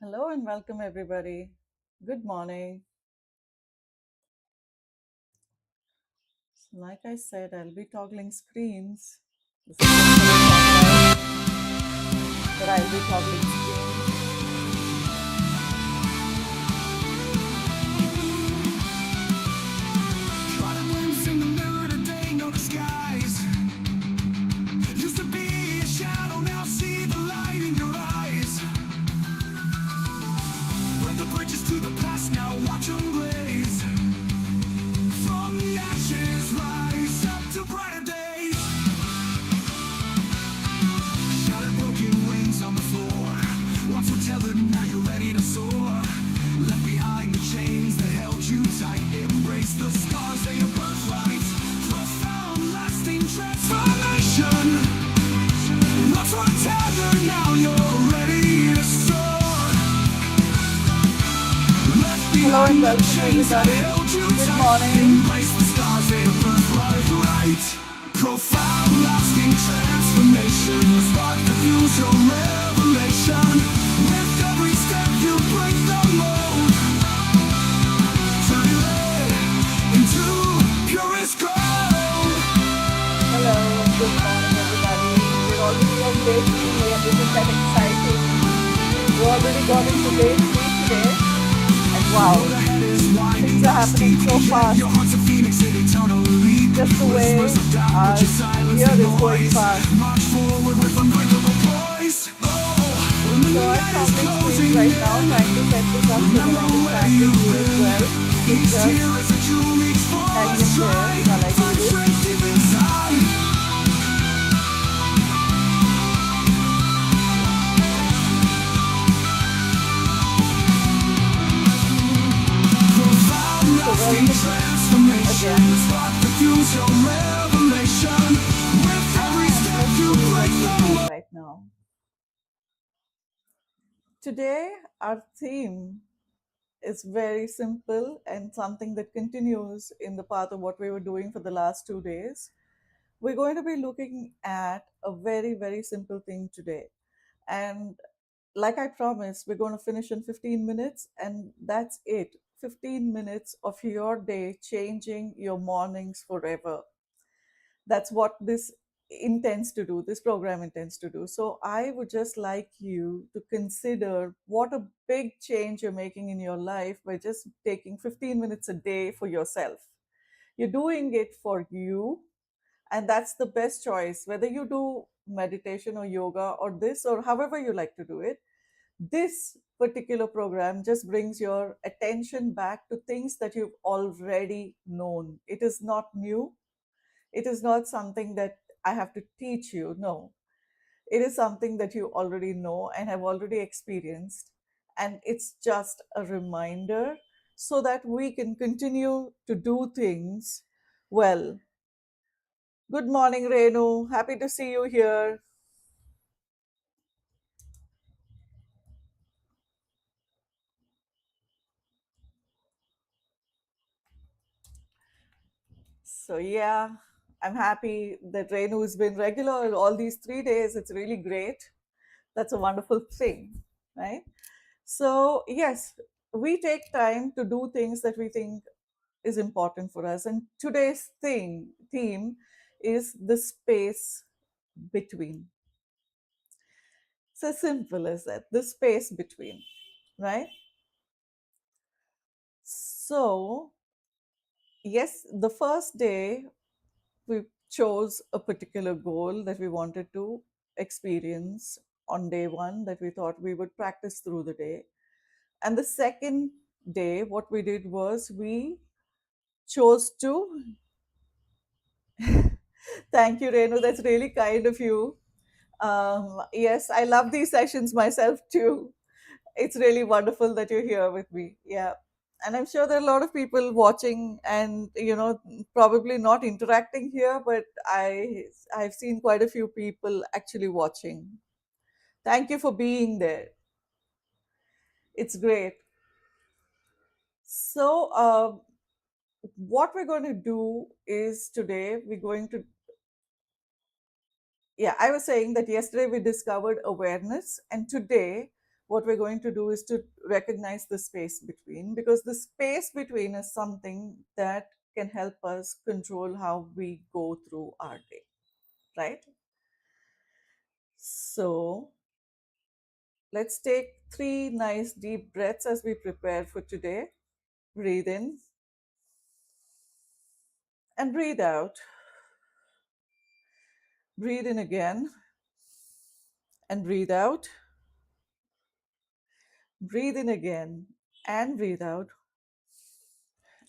Hello and welcome, everybody. Good morning. So like I said, I'll be toggling screens. This is just for a short while, but I'll be toggling screens. Try to glimpse in the mirror today, no disguise. Used to be a shadow, now see the light in your eyes. Burn the bridges to the past, now watch them blaze. From the ashes, rise up to brighter days. Shattered broken wings on the floor. Once were tethered, now you're ready to soar. Left behind the chains that held you tight. Embrace the scars, they are birthright. Profound, lasting transformation. Once were tethered, now you're ready to soar. Left Hello and behind the welcome, chains that everybody. held you Good tight. morning. Embrace the scars, they are birthright. Profound, lasting transformation. Spark the future revelation. With every step you break the mold. Turn it into purest gold. Hello and good morning, everybody. We're already on day three, and isn't that exciting? We already got into day three today, and wow, things are happening so fast. Your heart's a phoenix and eternally. Just the way our year is going fast. March forward with unbreakable poise. When the So I'm night is toggling closing screens right now, trying to set this up so that I can chat with you as well. each Just tear is a jewel, each fall hang is in there stride. while I do Find this. strength deep inside. Profound, So lasting welcome transformation. again. Spark the future revelation. With every And step let's you see what break we the have mold. right now. Today, our theme is very simple and something that continues in the path of what we were doing for the last 2 days. We're going to be looking at a very, very simple thing today. And like I promised, we're going to finish in 15 minutes, and that's it. 15 minutes of your day changing your mornings forever. That's what this program intends to do. So I would just like you to consider what a big change you're making in your life by just taking 15 minutes a day for yourself. You're doing it for you, and that's the best choice. Whether you do meditation or yoga or this or however you like to do it, this particular program just brings your attention back to things that you've already known. It is not new. It is not something that I have to teach you. No, it is something that you already know and have already experienced. And it's just a reminder so that we can continue to do things well. Good morning, Renu. Happy to see you here. So, yeah, I'm happy that Renu has been regular all these 3 days. It's really great. That's a wonderful thing, right? So, yes, we take time to do things that we think is important for us. And today's theme is the space between. So simple as that, the space between, right? So, yes, the first day we chose a particular goal that we wanted to experience on day one that we thought we would practice through the day. And the second day, what we did was we chose to thank you, Renu. That's really kind of you. Yes, I love these sessions myself too. It's really wonderful that you're here with me. Yeah. And I'm sure there are a lot of people watching and, probably not interacting here, but I've seen quite a few people actually watching. Thank you for being there. It's great. So, what we're going to do is today we're going to, yeah, I was saying that yesterday we discovered awareness, and today what we're going to do is to recognize the space between, because the space between is something that can help us control how we go through our day, right? So let's take three nice deep breaths as we prepare for today. Breathe in and breathe out. Breathe in again and breathe out. Breathe in again and breathe out.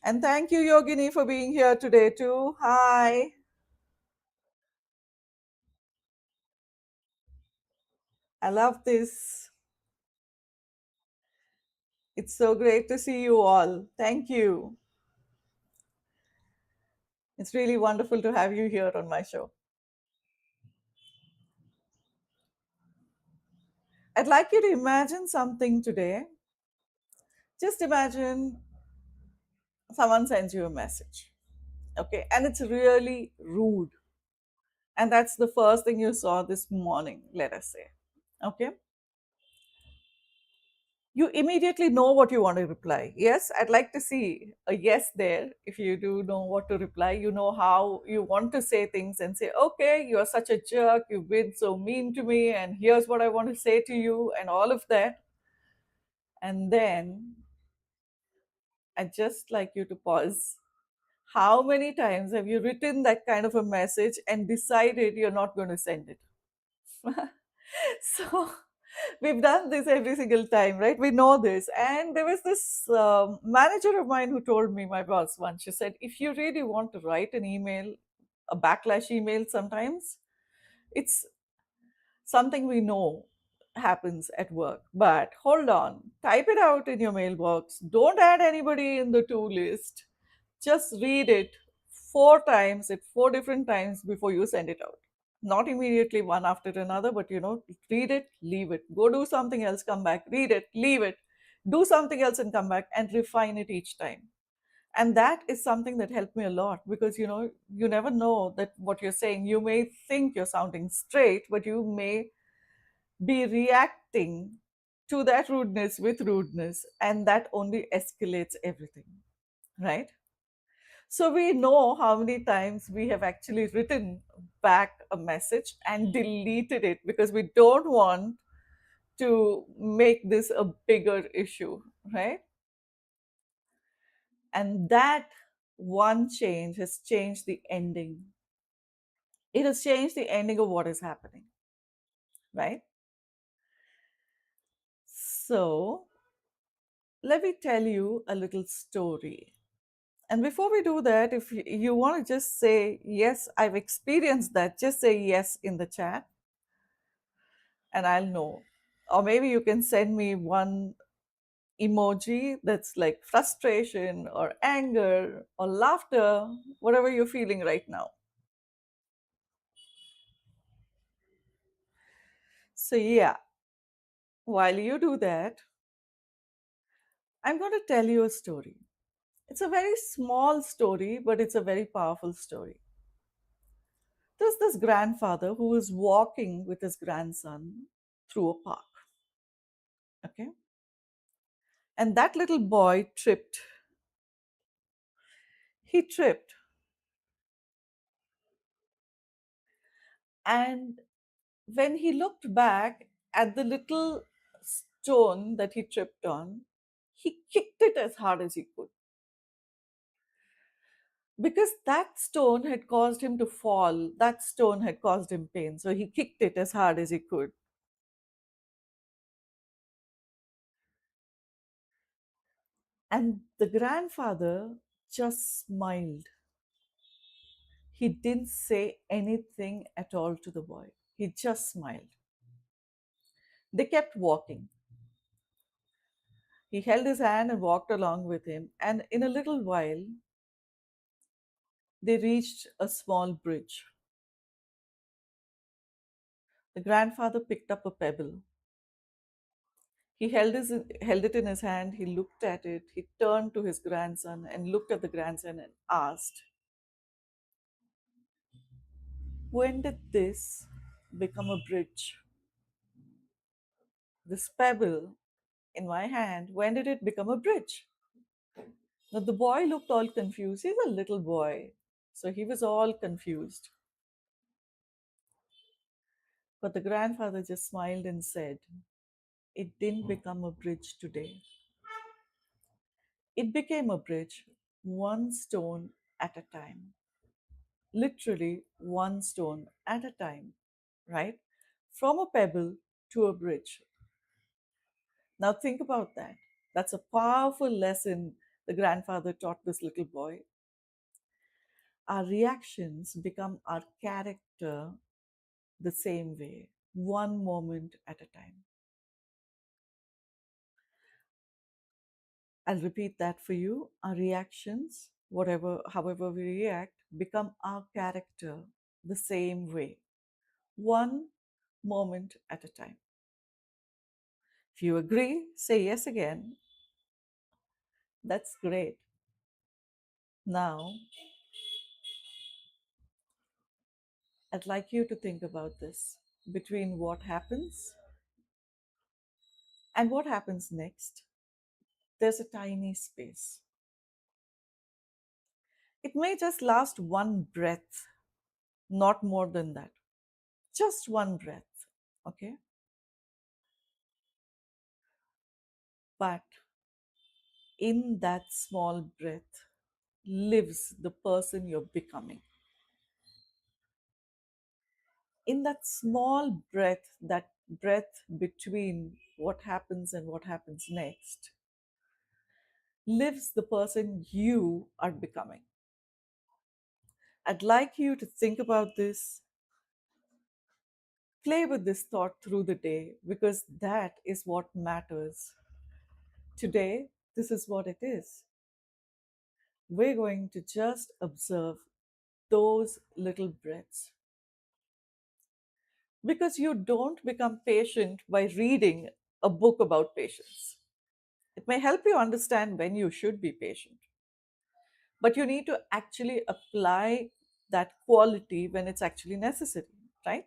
And thank you, Yogini, for being here today, too. Hi. I love this. It's so great to see you all. Thank you. It's really wonderful to have you here on my show. I'd like you to imagine something today. Just imagine someone sends you a message, okay, and it's really rude. And that's the first thing you saw this morning, let us say, okay? You immediately know what you want to reply. Yes, I'd like to see a yes there. If you do know what to reply, you know how you want to say things and say, okay, you're such a jerk, you've been so mean to me, and here's what I want to say to you, and all of that. And then I'd just like you to pause. How many times have you written that kind of a message and decided you're not going to send it? So we've done this every single time, right? We know this. And there was this manager of mine who told me, my boss once, she said, if you really want to write an email, a backlash email sometimes, it's something we know happens at work. But hold on, type it out in your mailbox. Don't add anybody in the to list. Just read it four times at four different times before you send it out. Not immediately one after another, but read it, leave it. Go do something else, come back, read it, leave it. Do something else and come back and refine it each time. And that is something that helped me a lot, because you never know that what you're saying. You may think you're sounding straight, but you may be reacting to that rudeness with rudeness, and that only escalates everything, right? So we know how many times we have actually written back a message and deleted it because we don't want to make this a bigger issue, right? And that one change has changed the ending. It has changed the ending of what is happening, right? So let me tell you a little story. And before we do that, if you want to just say, yes, I've experienced that, just say yes in the chat and I'll know. Or maybe you can send me one emoji that's like frustration or anger or laughter, whatever you're feeling right now. So, yeah, while you do that, I'm going to tell you a story. It's a very small story, but it's a very powerful story. There's this grandfather who was walking with his grandson through a park. Okay. And that little boy tripped. He tripped. And when he looked back at the little stone that he tripped on, he kicked it as hard as he could, because that stone had caused him to fall. That stone had caused him pain. So he kicked it as hard as he could. And the grandfather just smiled. He didn't say anything at all to the boy. He just smiled. They kept walking. He held his hand and walked along with him, and in a little while, they reached a small bridge. The grandfather picked up a pebble. He held it in his hand, he looked at it, he turned to his grandson and looked at the grandson and asked, when did this become a bridge? This pebble in my hand, when did it become a bridge? Now, the boy looked all confused. He's a little boy, so he was all confused. But the grandfather just smiled and said, "It didn't become a bridge today. It became a bridge one stone at a time." Literally, one stone at a time, right? From a pebble to a bridge. Now, think about that. That's a powerful lesson the grandfather taught this little boy. Our reactions become our character the same way, one moment at a time. I'll repeat that for you. Our reactions, however we react, become our character the same way, one moment at a time. If you agree, say yes again. That's great. Now, I'd like you to think about this. Between what happens and what happens next, there's a tiny space. It may just last one breath, not more than that. Just one breath, okay? But in that small breath lives the person you're becoming. In that small breath, that breath between what happens and what happens next, lives the person you are becoming. I'd like you to think about this, play with this thought through the day, because that is what matters. Today, this is what it is. We're going to just observe those little breaths. Because you don't become patient by reading a book about patience. It may help you understand when you should be patient, but you need to actually apply that quality when it's actually necessary, right?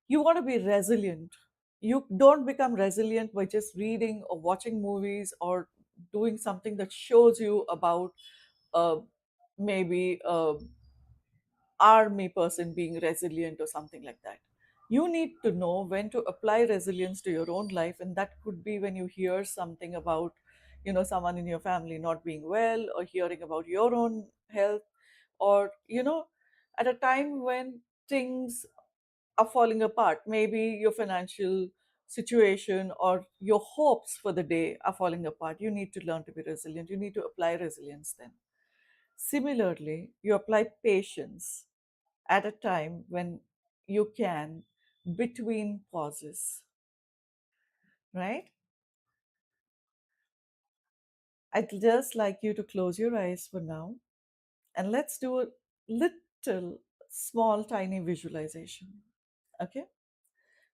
You want to be resilient. You don't become resilient by just reading or watching movies or doing something that shows you about uh, maybe army person being resilient or something like that. You need to know when to apply resilience to your own life, and that could be when you hear something about, someone in your family not being well, or hearing about your own health, or at a time when things are falling apart. Maybe your financial situation or your hopes for the day are falling apart. You need to learn to be resilient. You need to apply resilience then. Similarly, you apply patience at a time when you can, between pauses, right? I'd just like you to close your eyes for now, and let's do a little small, tiny visualization. Okay?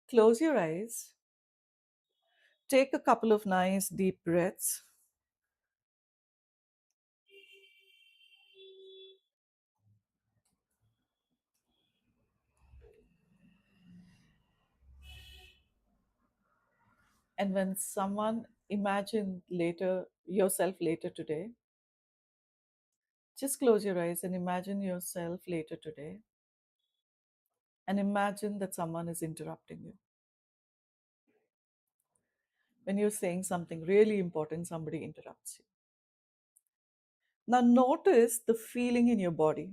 Close your eyes, take a couple of nice deep breaths, and when someone imagine later yourself later today, just close your eyes and imagine yourself later today, and imagine that someone is interrupting you. When you're saying something really important, somebody interrupts you. Now, notice the feeling in your body.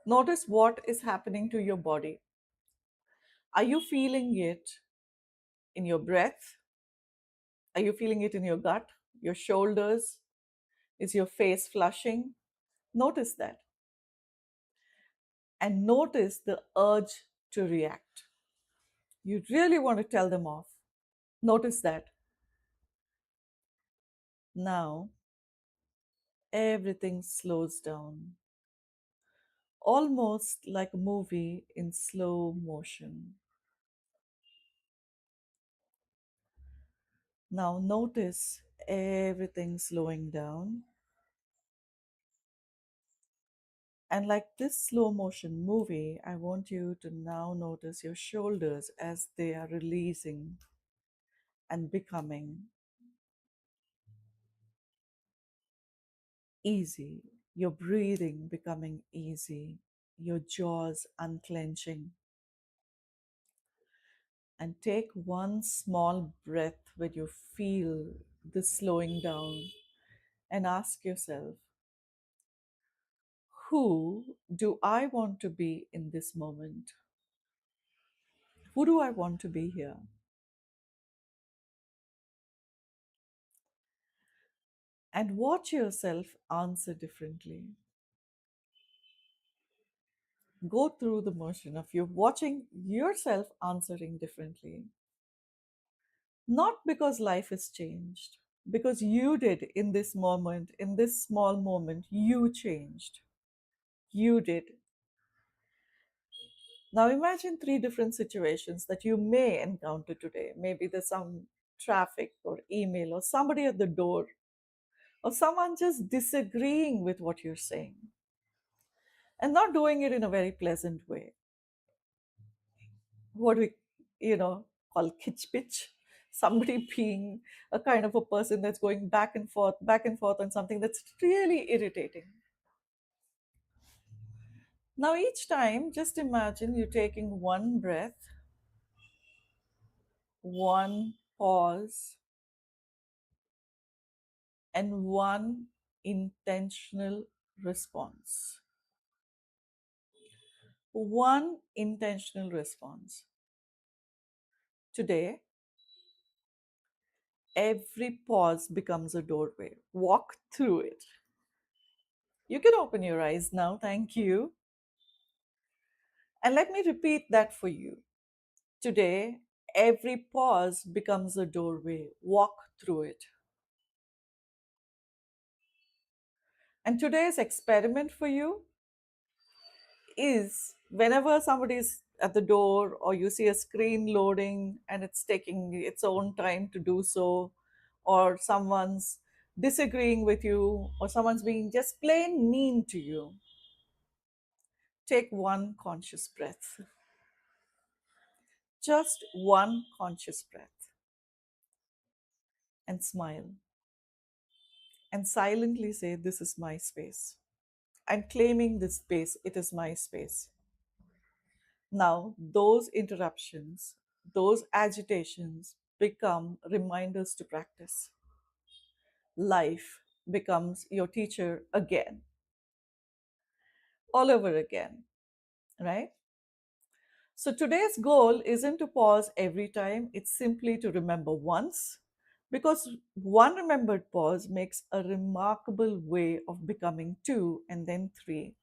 Notice what is happening to your body. Are you feeling it in your breath? Are you feeling it in your gut, your shoulders? Is your face flushing? Notice that. And notice the urge to react. You really want to tell them off. Notice that. Now, everything slows down, almost like a movie in slow motion. Now notice everything slowing down. And like this slow motion movie, I want you to now notice your shoulders as they are releasing and becoming easy, your breathing becoming easy, your jaws unclenching. And take one small breath when you feel this slowing down and ask yourself, who do I want to be in this moment? Who do I want to be here? And watch yourself answer differently. Go through the motion of you watching yourself answering differently. Not because life has changed, because you did in this moment, in this small moment, you changed. You did. Now imagine three different situations that you may encounter today. Maybe there's some traffic or email or somebody at the door or someone just disagreeing with what you're saying and not doing it in a very pleasant way. What we, you know, call kitsch pitch. Somebody being a kind of a person that's going back and forth on something that's really irritating. Now, each time, just imagine you taking one breath, one pause, and one intentional response. One intentional response. Today, every pause becomes a doorway. Walk through it. You can open your eyes now. Thank you. And let me repeat that for you. Today, every pause becomes a doorway. Walk through it. And today's experiment for you is whenever somebody's at the door or you see a screen loading and it's taking its own time to do so, or someone's disagreeing with you, or someone's being just plain mean to you, take one conscious breath. Just one conscious breath and smile and silently say, this is my space. I'm claiming this space. It is my space. Now, those interruptions, those agitations become reminders to practice. Life becomes your teacher again, all over again, right? So today's goal isn't to pause every time, it's simply to remember once, because one remembered pause makes a remarkable way of becoming two and then three.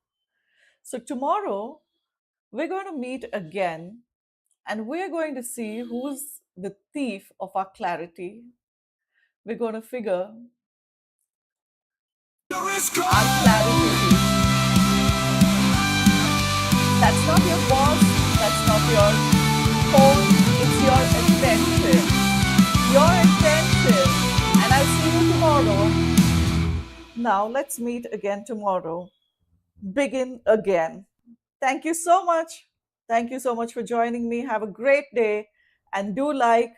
So tomorrow, we're going to meet again and we're going to see who's the thief of our clarity. We're going to figure Your is our gone. clarity thief. That's not your boss, that's not your phone, it's your attention. Your attention. And I'll see you tomorrow. Now, let's meet again tomorrow. Begin again. Thank you so much. Thank you so much for joining me. Have a great day and do like,